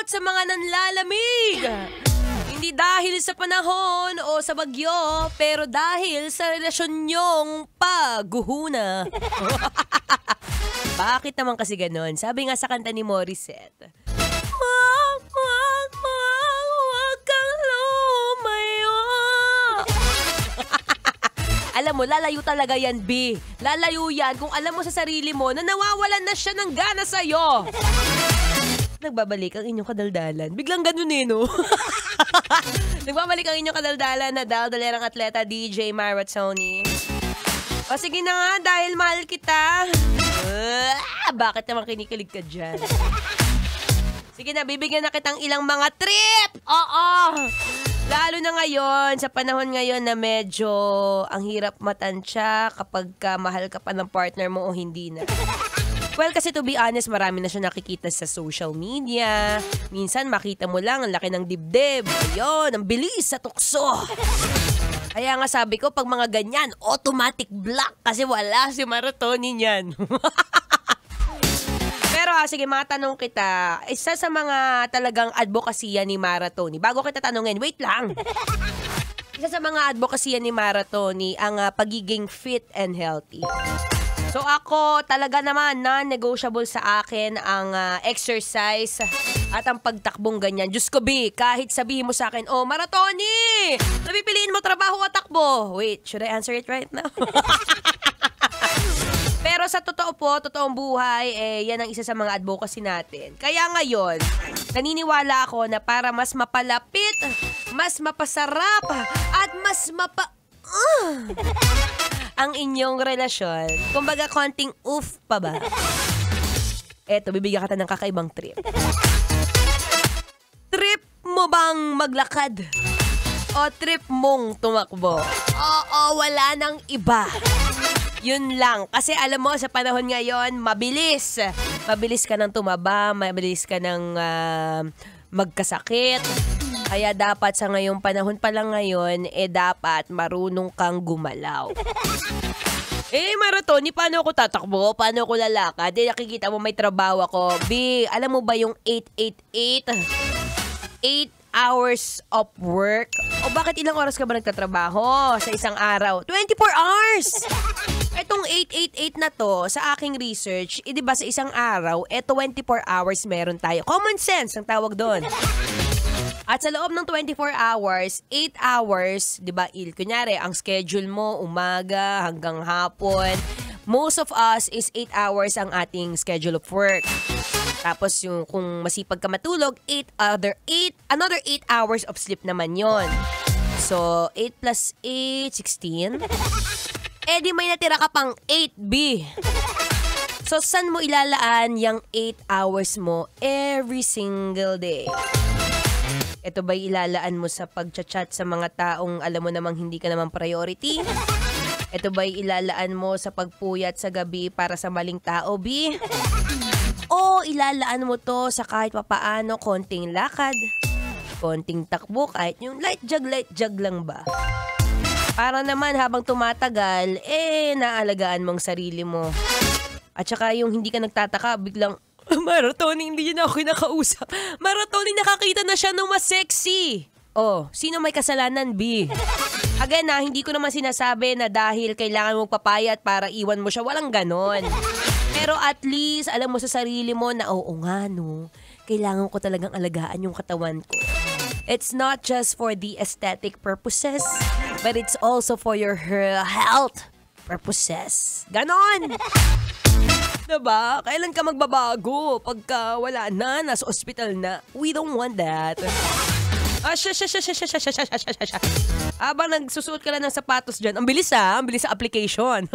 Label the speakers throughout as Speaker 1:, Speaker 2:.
Speaker 1: shoutout sa mga nanlalamig. Hindi dahil sa panahon o sa bagyo, pero dahil sa relasyon nyong paghuhuna. Bakit naman kasi ganon? Sabi nga sa kanta ni Morissette, wag kang lumayo. Alam mo, lalayo talaga yan, B. Lalayo yan kung alam mo sa sarili mo na nawawalan na siya ng gana sa'yo. Nagbabalik ang inyong kadaldalan. Biglang ganun eh, no? Nagbabalik ang inyong kadaldalan na daldalerang atleta DJ Maratoni. O sige na nga, dahil mahal kita. Bakit naman kinikilig ka dyan? Sige na, bibigyan na kitang ilang mga trip! Oo! Lalo na ngayon, sa panahon ngayon na medyo ang hirap matansya kapag mahal ka pa ng partner mo o hindi na. Well, kasi to be honest, marami na siya nakikita sa social media. Minsan, makita mo lang ang laki ng dibdib. Ayun, ang bilis sa tukso. Kaya nga sabi ko, pag mga ganyan, automatic block kasi wala si Maratoni niyan. Pero sige, matanong kita, isa sa mga talagang advokasya ni Maratoni, bago kita tanungin, wait lang. Isa sa mga advokasya ni Maratoni, ang pagiging fit and healthy. So ako talaga naman, non-negotiable sa akin ang exercise at ang pagtakbong ganyan. Diyos ko, B, kahit sabihin mo sa akin, oh, Maratoni, napipiliin mo trabaho o takbo? Wait, should I answer it right now? Pero sa totoo po, totoong buhay, yan ang isa sa mga advocacy natin. Kaya ngayon, naniniwala ako na para mas mapalapit, mas mapasarap, at mas ang inyong relasyon, kumbaga konting oof pa ba? Eto, bibigyan kita ng kakaibang trip. Trip mo bang maglakad? O trip mong tumakbo? Oo, wala nang iba. Yun lang. Kasi alam mo, sa panahon ngayon, mabilis. Mabilis ka nang tumaba, mabilis ka nang magkasakit. Kaya dapat sa ngayong panahon pa lang ngayon, dapat marunong kang gumalaw. Maratoni, paano ako tatakbo? Paano ako lalakad? Nakikita mo may trabaho ako. B, alam mo ba yung 888? 8 hours of work? O bakit ilang oras ka ba nagtatrabaho sa isang araw? 24 hours! Etong 888 na to, sa aking research, diba sa isang araw, 24 hours meron tayo. Common sense ang tawag doon. At sa loob ng 24 hours, 8 hours, diba, kunyari, ang schedule mo, umaga hanggang hapon. Most of us is 8 hours ang ating schedule of work. Tapos yung kung masipag ka matulog, another 8 hours of sleep naman yon. So, 8 plus 8, 16. Di may natira ka pang 8B. So, saan mo ilalaan yung 8 hours mo every single day? Ito ba ilalaan mo sa pagchat-chat sa mga taong alam mo namang hindi ka naman priority? Ito ba ilalaan mo sa pagpuyat sa gabi para sa maling tao, B? O ilalaan mo to sa kahit papaano konting lakad, konting takbo, kahit yung light jog lang ba? Para naman habang tumatagal, naalagaan mong sarili mo. At saka yung hindi ka nagtataka, biglang, Maratoni, hindi niya na ako kinakausap. Maratoni, nakakita na siya ng mas sexy. Oh, sino may kasalanan, B? Again hindi ko naman sinasabi na dahil kailangan mong papayat para iwan mo siya. Walang ganon. Pero at least, alam mo sa sarili mo na, oo nga, no, kailangan ko talagang alagaan yung katawan ko. It's not just for the aesthetic purposes, but it's also for your health purposes. Ganon! Diba? Kailan ka magbabago? Pagka wala na, nasa ospital na. We don't want that. Habang nagsusuot ka lang ng sapatos dyan, ang bilis sa application.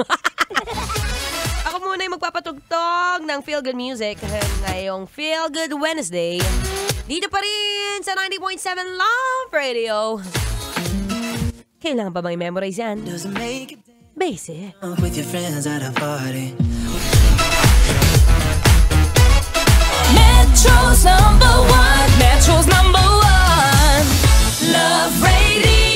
Speaker 1: Ako muna yung magpapatugtog ng Feel Good Music ngayong Feel Good Wednesday. Dito pa rin sa 90.7 Love Radio. Kailangan pa bang i-memorize yan? Basic. With your friends at a party. Metro's number one. Metro's number one. Love Radio.